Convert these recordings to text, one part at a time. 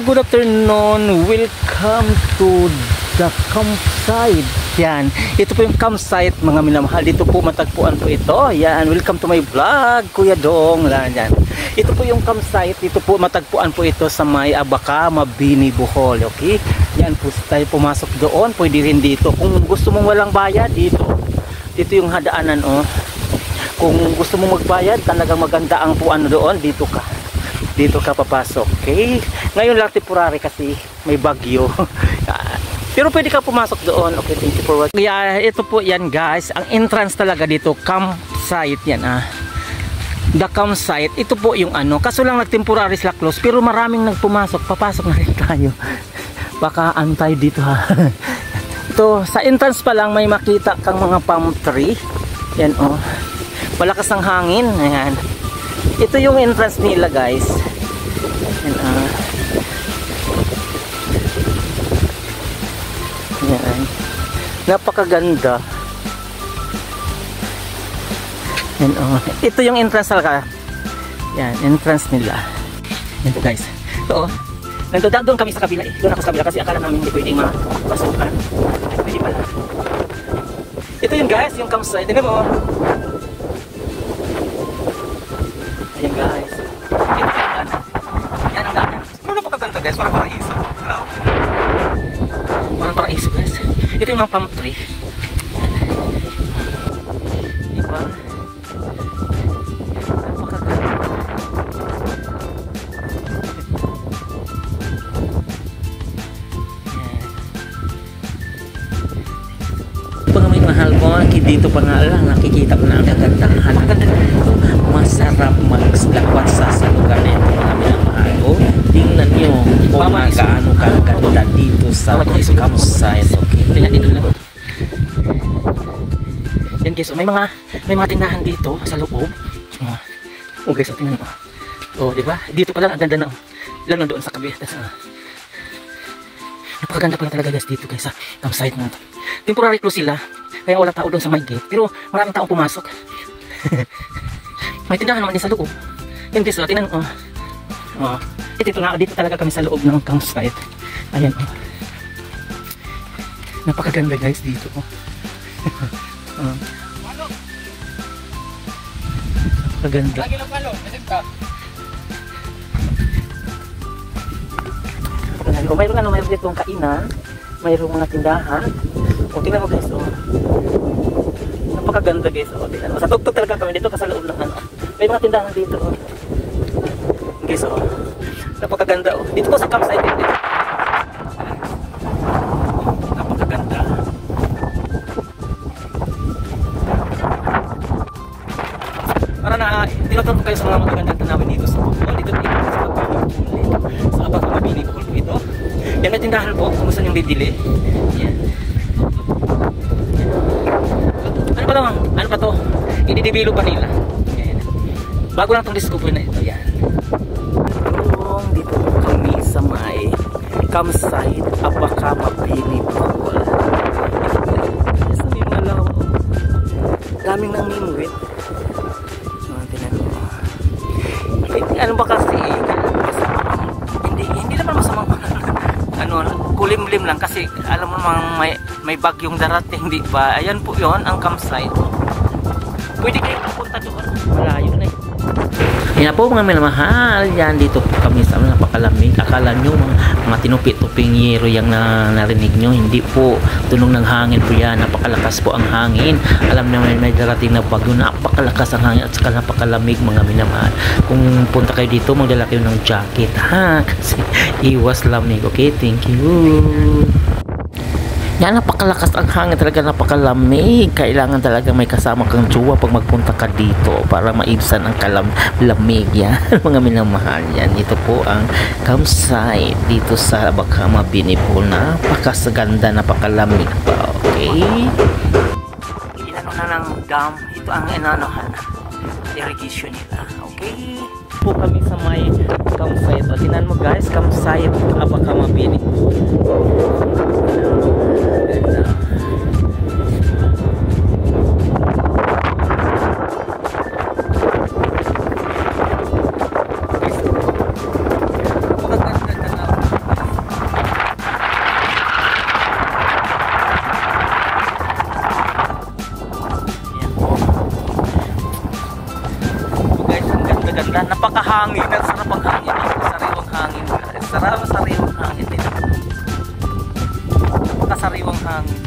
good afternoon. Welcome to the campsite. Yan, ito po yung campsite mga minamahal. Dito po matagpuan po ito. Yan, welcome to my vlog, Kuya Dong. Yan. Ito po yung campsite. Dito po matagpuan po ito sa may Abaca, Mabini, Bohol. Okay? Yan po tayo pumasok doon. Pwede rin dito. Kung gusto mong walang bayad, dito. Dito yung hadaanan, oh. Kung gusto mong magbayad, talagang maganda ang puan doon, dito ka. Dito ka papasok, okay? Ngayon lang temporary kasi may bagyo. Pero pwede ka pumasok doon. Okay, thank you for watching. Yeah, ito po yan guys. Ang entrance talaga dito, campsite yan The campsite, ito po yung ano. Kaso lang nag-temporary sila close. Pero maraming nagpumasok. Papasok na rin tayo. Baka antay dito ha. Ito, sa entrance pa lang may makita kang mga palm tree. Yan oh. Malakas ang hangin. Ayan. Ito yung entrance nila guys. Yan Yan. Napakaganda. Yan ito yung entrance talaga. Yan, entrance nila. Yan po guys. So, doon kami sa kabila eh. Doon ako sa kabila kasi akala namin hindi pwedeng mapasukan. Pwede pala. Ito yun guys, yung campsite. Tingnan mo. Ayan guys. Ito yung daan. Yan ang daan. Ano napakaganda guys? Parang paraiso. Wow. Parang paraiso guys. Ito yung mga palm tree. Diba? Napakaganda. Pag may mahal ko, dito pa nga lang nakikita ko na ang kagandahan. Masarap maglakwat sa lugar na ito mga minamahal ko. Tingnan nyo kung gaano kaganda dito sa campsite. Okay, tingnan dito lang. Yan guys, may mga tindahan dito sa loob. Oh guys, tingnan mo. Oh, di ba? Dito pa lang ang ganda na. Lang nandoon sa kabila. Napakaganda pala talaga guys dito guys sa campsite na ito. Temporary close sila. Kaya wala tao doon sa may gate. Pero maraming tao pumasok. May tindahan naman din sa loob. Yan guys, tingnan mo. Dito talaga kami sa loob ng campsite. Ayan oh. Napakaganda guys dito oh. Napakaganda. Mayroon ditong kainan. Mayroong mga tindahan. O tingnan mo guys oh. Napakaganda guys oh. Tingnan mo. Sa tugtog talaga kami dito kasi sa loob ng ano. May mga tindahan dito oh. Guys oh. Napakaganda oh. Dito po sa campsite dito. Napakaganda. Para na tinuturo kayo sa mga magagandang tanawin dito sa Bohol. Dito sa Abaca, Mabini, Bohol po ito. Yan may tindahan po kung gusto nyo bibili. Yan. Ano pa naman? Ano pa to? Ididibilo pa nila. Yan. Bago lang itong discover na ito. Yan. Dito kami sa may campsite Abaca, Mabini, Bohol. Sa may malaw. Daming nang mimwit. Ano ba kasi hindi naman masamang kulimlim lang kasi alam mo namang may bagyong darating, di ba? Ayan po yon ang campsite. Pwede kayo pupunta doon, malayo na yan po mga minamahal. Yan dito po kami sa napakalamig. Akala nyo mga tinupi-tuping yero yung narinig nyo, hindi po. Tunog ng hangin po yan. Napakalakas po ang hangin. Alam naman may darating na bagyo. Napakalakas ang hangin at saka napakalamig mga minamahal. Kung punta kayo dito, magdala kayo ng jacket ha, kasi iwas lamig. Okay, thank you. Yan, napakalakas ang hangin talaga, napakalamig. Kailangan talaga may kasama kang jowa pag magpunta ka dito para maibsan ang lamig yan. Mga minamahal yan. Ito po ang campsite dito sa Abaca, Mabini, Bohol. Napakasaganda, napakalamig pa. Okay? Inano na ng dam. Ito ang inanohan. Irrigation nila. Okay? Po kami sa may campsite. O, tinan mo guys, campsite Abaca, Mabini. hangin. Ang sarap ang hangin dito. Sariwang hangin. Sariwang hangin dito. Napakasariwang hangin.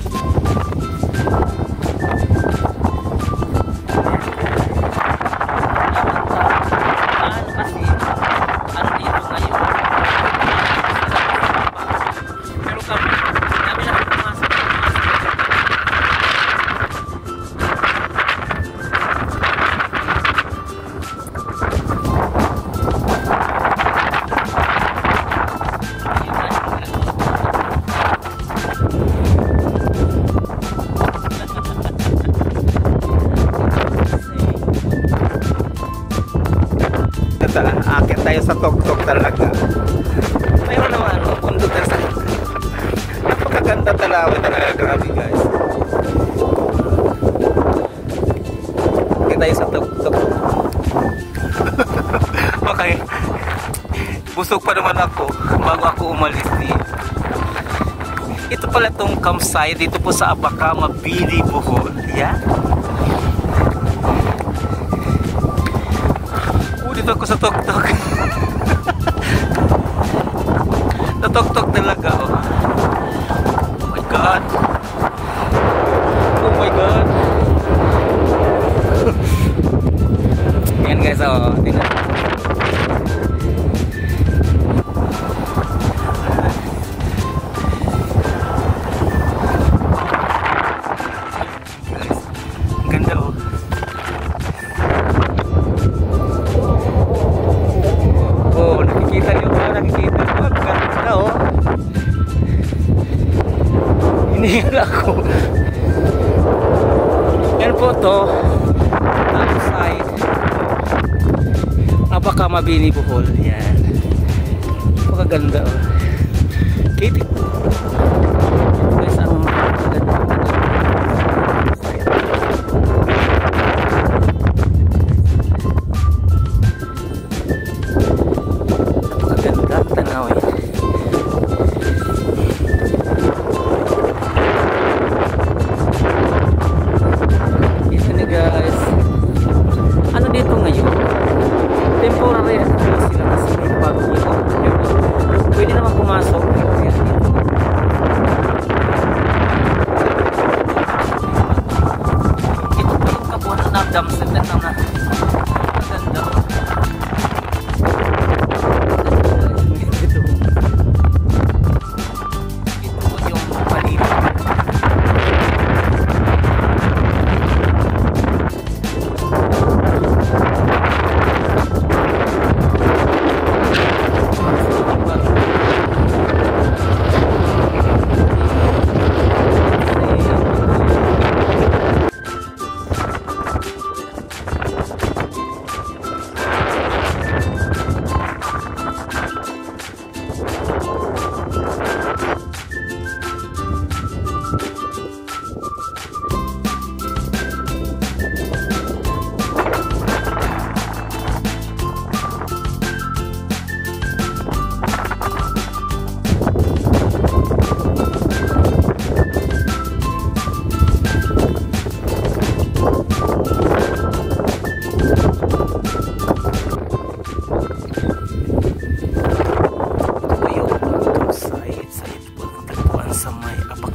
Akit tayo sa tugtog talaga. Mayroon naman bundok na sa napakaganda talaga grabe guys. Akit tayo sa tugtog. Okay, busog pa naman ako bago ako umalis dito. Ito pala tong campsite dito po sa Abaca, Mabini, Bohol. Yeah? Dito ako sa tok-tok. Natok-tok talaga oh. Oh my god. Oh my god. Yan guys oh, tingnan. Ganda oh. Oh, nakikita niyo ba? Nakikita niyo? Ganda oh. Hinihingal ako. Yan po to. Outside. Abaca, Mabini, Bohol. Yan. Napakaganda oh. Kitik. Guys, ano maganda. Tanaw eh. Ito na guys. Ano dito ngayon? Temporary sila kasi may bagyo. Pwede naman pumasok. Ayan dito. Ito po yung kabuhan na dumpster na maganda.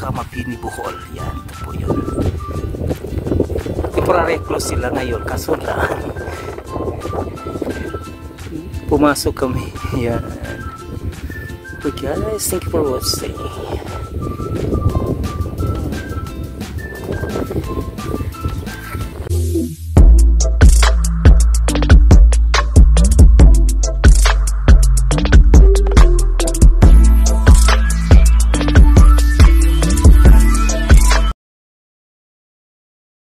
Mabini, Bohol. Yan, ito po yun. Temporary close sila ngayon kaso lang pumasok kami. Yan. Okay guys, thank you for watching.